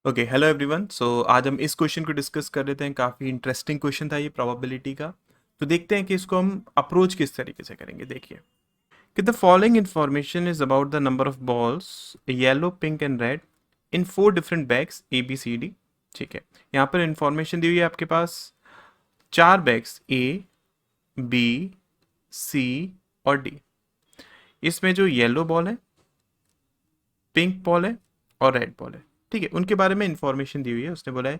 Okay, hello everyone. सो आज हम इस क्वेश्चन को डिस्कस कर लेते हैं। काफ़ी इंटरेस्टिंग क्वेश्चन था ये प्रोबेबिलिटी का। तो देखते हैं कि इसको हम अप्रोच किस तरीके से करेंगे। देखिए कि the following information is about the number of balls yellow, pink and red in 4 different bags ABCD। ठीक है, यहाँ पर इंफॉर्मेशन दी हुई है आपके पास 4 बैग्स A, B, C और D। इसमें जो येलो बॉल है, पिंक बॉल है और रेड बॉल है, ठीक है, उनके बारे में इंफॉर्मेशन दी हुई है। उसने बोला है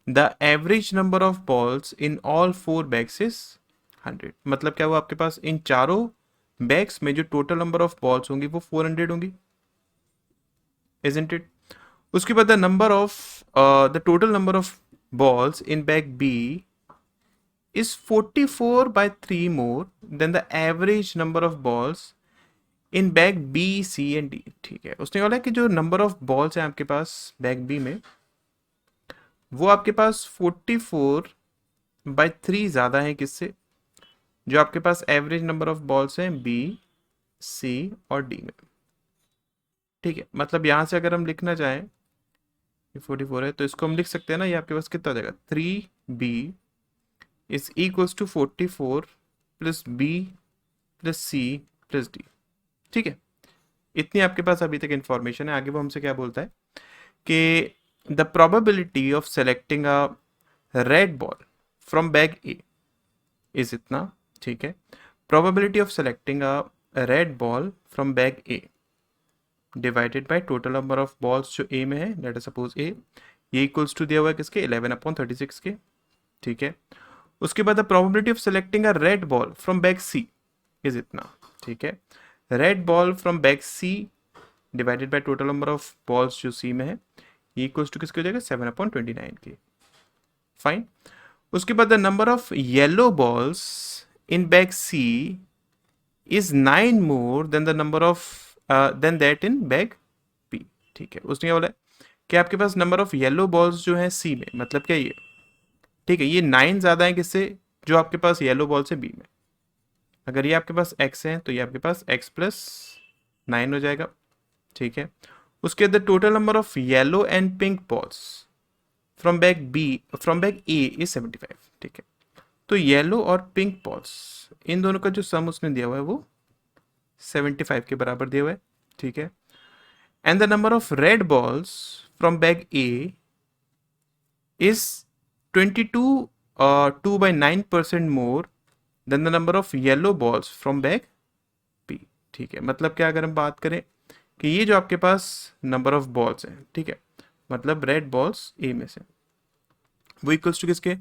the average number of balls in all 4 bags is 100। मतलब क्या, वो आपके पास इन चारों बैग्स में जो टोटल नंबर ऑफ बॉल्स होंगी वो 400 होंगी, इजंट इट। उसके बाद the number of the total number of balls in bag B is 44/3 more than the average number of balls in bag B, C and D। ठीक है, उसने बोला कि जो नंबर ऑफ बॉल्स हैं आपके पास बैग B में, वो आपके पास 44/3 ज़्यादा है किससे, जो आपके पास एवरेज नंबर ऑफ बॉल्स हैं B, C और D में। ठीक है, मतलब यहाँ से अगर हम लिखना चाहें, ये 44 है तो इसको हम लिख सकते हैं ना, ये आपके पास कितना हो जाएगा, 3B is equals to 44 plus B plus C plus D। ठीक है, इतनी आपके पास अभी तक इंफॉर्मेशन है। आगे वो हमसे क्या बोलता है कि the probability of selecting a red ball from bag A is इतना। ठीक है, probability of selecting a red ball from bag A divided by total number of balls जो ए में है, लेट अस सपोज ए, ये इक्वल्स टू दिया हुआ है किसके, 11/36 के। ठीक है, उसके बाद the probability of selecting a red ball from bag C is इतना। ठीक है, red ball from bag C divided by total number of balls जो सी में है, ये इक्वल्स टू किसके हो जाएगा, 7/29 की। फाइन। उसके बाद the number of yellow balls in bag C is 9 more than the number of then that in bag B. ठीक है, उसने क्या बोला कि आपके पास नंबर ऑफ येलो बॉल्स जो है सी में, मतलब क्या ये, ठीक है, ये 9 ज़्यादा है किससे, जो आपके पास येलो बॉल्स है बी में। अगर ये आपके पास x है तो ये आपके पास x+9 हो जाएगा। ठीक है, उसके अंदर total number of yellow and pink balls from bag A is 75। ठीक है, तो येलो और पिंक बॉल्स, इन दोनों का जो सम उसने दिया हुआ है वो 75 के बराबर दिया हुआ है। ठीक है, and the number of red balls from bag A is 2/9% more than the number of yellow balls from bag B. ठीक है, मतलब क्या, अगर हम बात करें कि ये जो आपके पास नंबर ऑफ बॉल्स हैं, ठीक है, मतलब रेड बॉल्स ए में से, वो इक्वल्स टू किसके,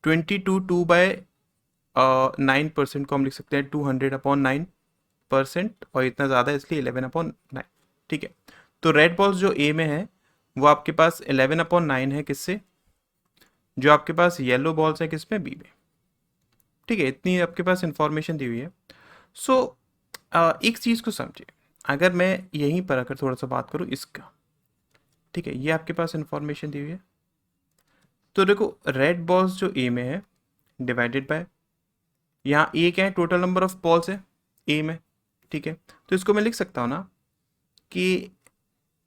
22/9% को हम लिख सकते हैं 200/9%, और इतना ज़्यादा है इसलिए 11/9। ठीक है, तो रेड बॉल्स जो ए में है वो आपके पास 11/9 है किससे, जो आपके पास येलो बॉल्स है किस में, बी में। ठीक है, इतनी आपके पास इंफॉर्मेशन दी हुई है। सो एक चीज़ को समझिए, अगर मैं यहीं पर अगर थोड़ा सा बात करूँ इसका, ठीक है, ये आपके पास इंफॉर्मेशन दी हुई है। तो देखो रेड बॉल्स जो ए में है डिवाइडेड बाय, यहाँ ए क्या है, टोटल नंबर ऑफ बॉल्स है ए में। ठीक है, तो इसको मैं लिख सकता हूँ ना कि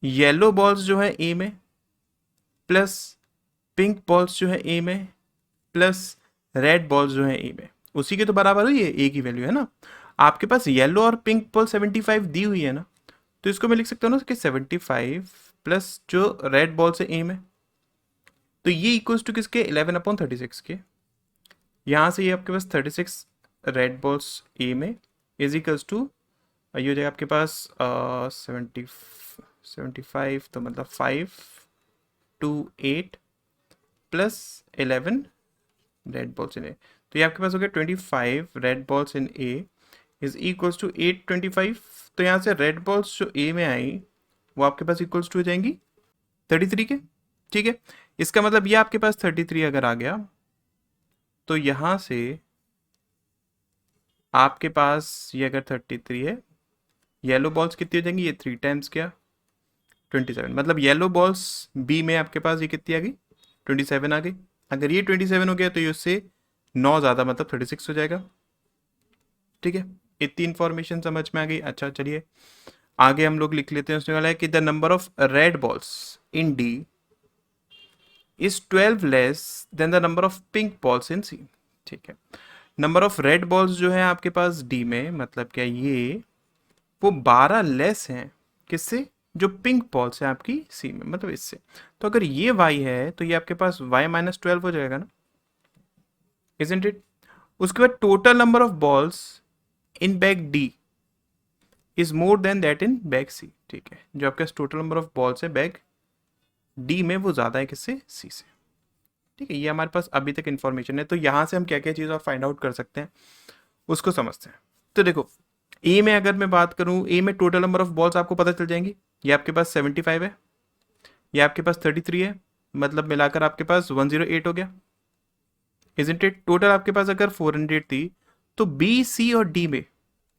येलो बॉल्स जो है ए में प्लस पिंक बॉल्स जो है ए में प्लस रेड बॉल्स जो है ए में, उसी के तो बराबर हुई है, ए की वैल्यू है ना। आपके पास येलो और पिंक बॉल 75 दी हुई है ना, तो इसको मैं लिख सकता हूँ ना कि 75 प्लस जो रेड बॉल्स है ए में, तो ये इक्वल्स टू किसके, 11/36 के। यहाँ से ये आपके पास 36 रेड बॉल्स ए में इज इक्वल्स टू, ये हो जाएगा आपके पास 75, तो मतलब 5 to 8 plus 11 red balls in A, तो ये आपके पास हो गया 25 red balls in A is equals to 825। तो यहाँ से रेड बॉल्स जो ए में आई वो आपके पास इक्वल्स टू हो जाएंगी 33 के। ठीक है, इसका मतलब ये आपके पास 33 अगर आ गया, तो यहाँ से आपके पास ये अगर 33 है, येलो बॉल्स कितनी हो जाएंगी, ये 3 टाइम्स क्या, 27। मतलब येलो बॉल्स बी में आपके पास ये कितनी आ गई, 27 आ गई। अगर ये 27 हो गया तो ये उससे 9 ज़्यादा, मतलब 36 हो जाएगा। ठीक है, इतनी इंफॉर्मेशन समझ में आ गई। अच्छा चलिए आगे हम लोग लिख लेते हैं। उसने वाला है कि the number of red balls in D is 12 less than the number of pink balls in C. ठीक है, नंबर ऑफ रेड बॉल्स जो है आपके पास डी में, मतलब क्या ये वो 12 लेस हैं किससे, जो पिंक बॉल्स है आपकी सी में, मतलब इससे। तो अगर ये y है तो ये आपके पास y माइनस 12 हो जाएगा ना, इजंट इट। उसके बाद total number of balls in bag D is more than that in bag C. ठीक है, जो आपके पास टोटल नंबर ऑफ बॉल्स है बैग डी में वो ज़्यादा है किससे, सी से। ठीक है, ये हमारे पास अभी तक इन्फॉर्मेशन है। तो यहाँ से हम क्या क्या चीज़ और फाइंड आउट कर सकते हैं उसको समझते हैं। तो देखो, ए में अगर मैं बात करूँ, ए में टोटल नंबर ऑफ बॉल्स आपको पता चल जाएंगी। ये आपके पास 75 है, ये आपके पास 33 है, मतलब मिलाकर आपके पास 108 हो गया, इजंट इट। टोटल आपके पास अगर 400 थी तो बी सी और डी में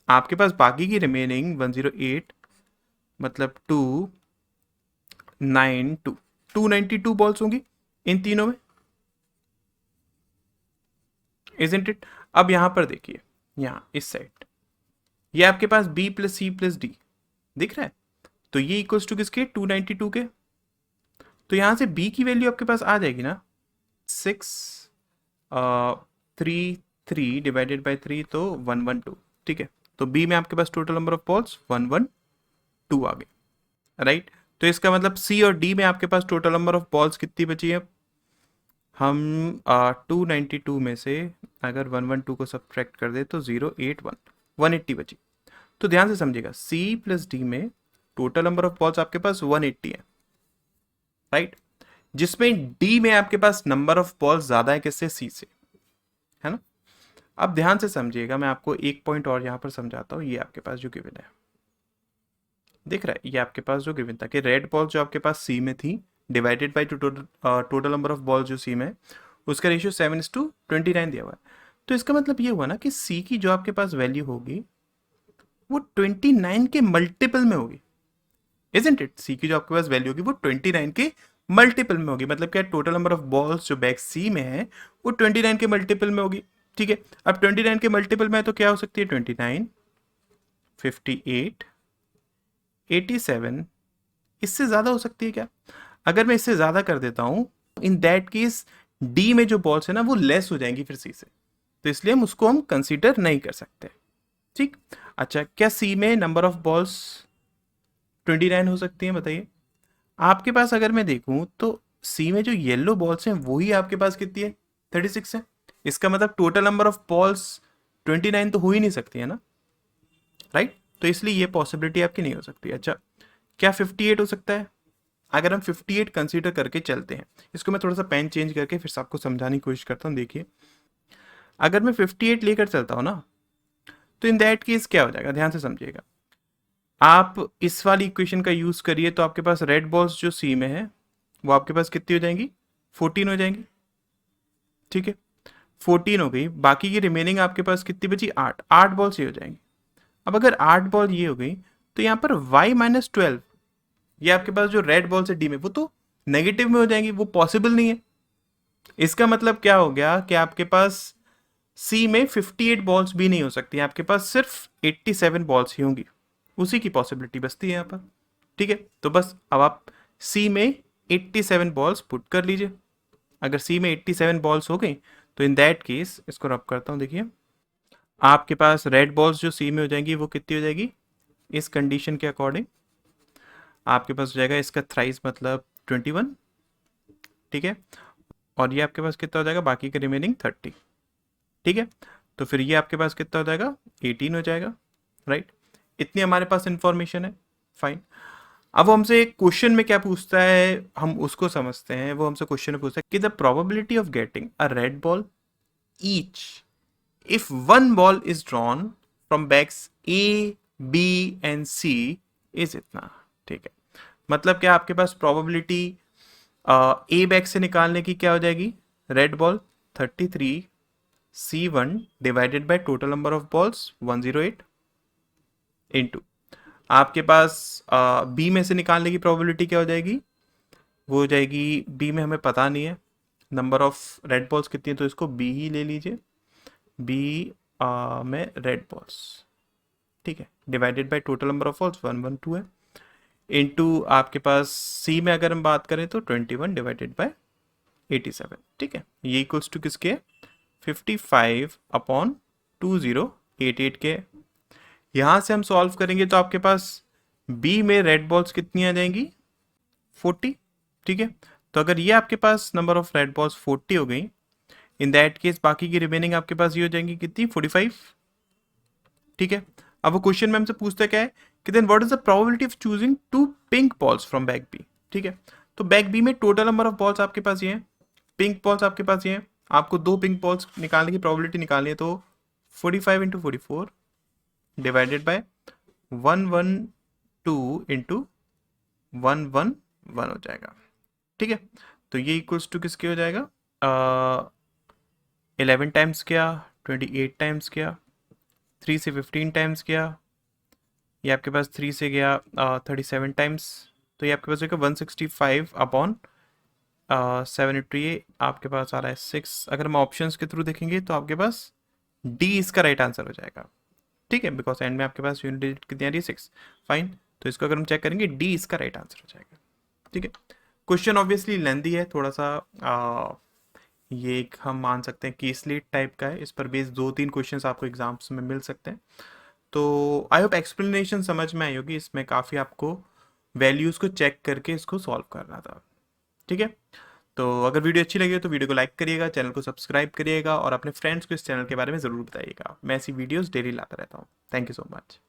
आपके पास बाकी की रिमेनिंग 108 मतलब 292 बॉल्स होंगी इन तीनों में, इजंट इट। अब यहां पर देखिए, यहां इस साइड ये आपके पास B plus C plus D दिख रहा है, तो ये इक्वल्स टू किसके, 292 के। तो यहां से बी की वैल्यू आपके पास आ जाएगी ना 633 डिवाइडेड बाई 3 तो 112। ठीक है, तो बी में आपके पास टोटल नंबर ऑफ बॉल्स 112 आ गए, राइट। तो इसका मतलब सी और डी में आपके पास टोटल नंबर ऑफ बॉल्स कितनी बची है, हम 292 में से अगर 112 को सब्ट्रैक्ट कर दे तो 081 180 बची। तो ध्यान से समझिएगा, सी प्लस डी में टोटल नंबर ऑफ बॉल्स आपके पास 180 है, राइट, जिसमें डी में आपके पास नंबर ऑफ बॉल्स ज्यादा है किससे, सी से, है ना। अब ध्यान से समझिएगा, मैं आपको एक पॉइंट और यहां पर समझाता हूं। ये आपके पास जो गिवन है दिख रहा है, ये आपके पास जो गिवन था कि रेड बॉल जो आपके पास सी में थी divided by total number of ball जो सी में है उसका रेशियो 7:29 दिया हुआ है। तो इसका मतलब ये हुआ ना कि सी की जो आपके पास वैल्यू होगी वो 29 के मल्टीपल में होगी, इजंट इट। सी की जो आपके पास वैल्यू होगी वो 29 के मल्टीपल में होगी, मतलब क्या, टोटल नंबर ऑफ बॉल्स जो बैग सी में है वो 29 के मल्टीपल में होगी। ठीक है, अब 29 के मल्टीपल में है तो क्या हो सकती है, 29, 58, 87, इससे ज्यादा हो सकती है क्या। अगर मैं इससे ज्यादा कर देता हूं, इन दैट केस डी में जो बॉल्स है ना वो लेस हो जाएंगी फिर सी से, तो इसलिए हम उसको हम कंसीडर नहीं कर सकते। ठीक, अच्छा, क्या सी में नंबर ऑफ बॉल्स 29 हो सकती हैं, बताइए। आपके पास अगर मैं देखूं तो सी में जो येलो बॉल्स हैं वही आपके पास कितनी है, 36 है। इसका मतलब टोटल नंबर ऑफ बॉल्स 29 तो हो ही नहीं सकती है ना, राइट। तो इसलिए ये पॉसिबिलिटी आपकी नहीं हो सकती। अच्छा, क्या 58 हो सकता है, अगर हम 58 कंसीडर करके चलते हैं, इसको मैं थोड़ा सा पेन चेंज करके फिर से आपको समझाने की कोशिश करता हूँ। देखिए, अगर मैं 58 लेकर चलता हूँ ना, तो इन दैट केस क्या हो जाएगा, ध्यान से समझिएगा। आप इस वाली इक्वेशन का यूज करिए तो आपके पास रेड बॉल्स जो सी में है वो आपके पास कितनी हो जाएंगी, 14 हो जाएंगी। ठीक है, 14 हो गई, बाकी की रिमेनिंग आपके पास कितनी बची, 8, 8 बॉल्स ये हो जाएंगी। अब अगर 8 बॉल ये हो गई तो यहाँ पर y माइनस 12 ये आपके पास जो रेड बॉल्स है डी में वो तो नेगेटिव में हो जाएंगी, वो पॉसिबल नहीं है। इसका मतलब क्या हो गया कि आपके पास सी में 58 बॉल्स भी नहीं हो सकती, आपके पास सिर्फ 87 बॉल्स ही होंगी, उसी की पॉसिबिलिटी बचती है यहाँ पर। ठीक है, तो बस अब आप सी में 87 बॉल्स पुट कर लीजिए। अगर सी में 87 बॉल्स हो गई तो इन दैट केस, इसको रब करता हूँ, देखिए आपके पास रेड बॉल्स जो सी में हो जाएंगी वो कितनी हो जाएगी, इस कंडीशन के अकॉर्डिंग आपके पास हो जाएगा इसका थ्राइस मतलब 21। ठीक है, और ये आपके पास कितना हो जाएगा, बाकी के रिमेनिंग 30। ठीक है, तो फिर ये आपके पास कितना हो जाएगा, 18 हो जाएगा, राइट। इतनी हमारे पास इंफॉर्मेशन है, फाइन। अब वो हमसे एक क्वेश्चन में क्या पूछता है हम उसको समझते हैं। वो हमसे क्वेश्चन में पूछता है कि the probability of getting a red ball each if one ball is drawn from bags A B and C is इतना। ठीक है, मतलब क्या आपके पास प्रोबेबिलिटी ए बैग से निकालने की क्या हो जाएगी, red ball 33 C1 divided by total number of balls 108 into आपके पास बी में से निकालने की प्रोबेबिलिटी क्या हो जाएगी, वो हो जाएगी, बी में हमें पता नहीं है नंबर ऑफ रेड बॉल्स कितनी है, तो इसको बी ही ले लीजिए, बी में रेड बॉल्स, ठीक है, divided by total number of balls 112 है, इनटू आपके पास सी में अगर हम बात करें तो 21 डिवाइडेड बाय 87, ठीक है। ये इक्वल्स टू किसके 55/2088 के। यहाँ से हम सॉल्व करेंगे तो आपके पास बी में रेड बॉल्स कितनी आ जाएंगी 40, ठीक है। तो अगर ये आपके पास नंबर ऑफ रेड बॉल्स 40 हो गई, इन दैट केस बाकी की रिमेनिंग आपके पास ये हो जाएंगी कितनी 45, ठीक है। अब वो क्वेश्चन में हमसे पूछता क्या है कि then what is the probability of choosing 2 pink balls from bag B, ठीक है। तो बैग बी में टोटल नंबर ऑफ बॉल्स आपके पास ये हैं, पिंक बॉल्स आपके पास ये हैं, आपको 2 पिंक बॉल्स निकालने की प्रोबेबिलिटी निकालनी है, तो 45 इंटू 44 डिवाइडेड बाय 112 इंटू 111 हो जाएगा, ठीक है। तो ये इक्वल्स टू किसके हो जाएगा 11 टाइम्स क्या 28 टाइम्स क्या 3 से 15 टाइम्स गया, ये आपके पास 3 से गया 37 टाइम्स, तो ये आपके पास होगा 165/7, ये आपके पास आ रहा है 6। अगर हम ऑप्शंस के थ्रू देखेंगे तो आपके पास डी इसका राइट आंसर हो जाएगा, ठीक है, बिकॉज एंड में आपके पास यूनिट डिजिट कितनी आ रही है 6, फाइन। तो इसको अगर हम चेक करेंगे डी इसका राइट आंसर हो जाएगा, ठीक है। क्वेश्चन ऑब्वियसली लेंदी है थोड़ा सा, ये एक हम मान सकते हैं कि स्लेट टाइप का है, इस पर बेस्ड 2-3 क्वेश्चंस आपको एग्जाम्स में मिल सकते हैं। तो आई होप एक्सप्लेनेशन समझ में आई होगी, इसमें काफ़ी आपको वैल्यूज़ को चेक करके इसको सॉल्व करना था, ठीक है। तो अगर वीडियो अच्छी लगी हो तो वीडियो को लाइक करिएगा, चैनल को सब्सक्राइब करिएगा और अपने फ्रेंड्स को इस चैनल के बारे में ज़रूर बताइएगा। मैं ऐसी वीडियोस डेली लाता रहता हूँ। Thank you so much.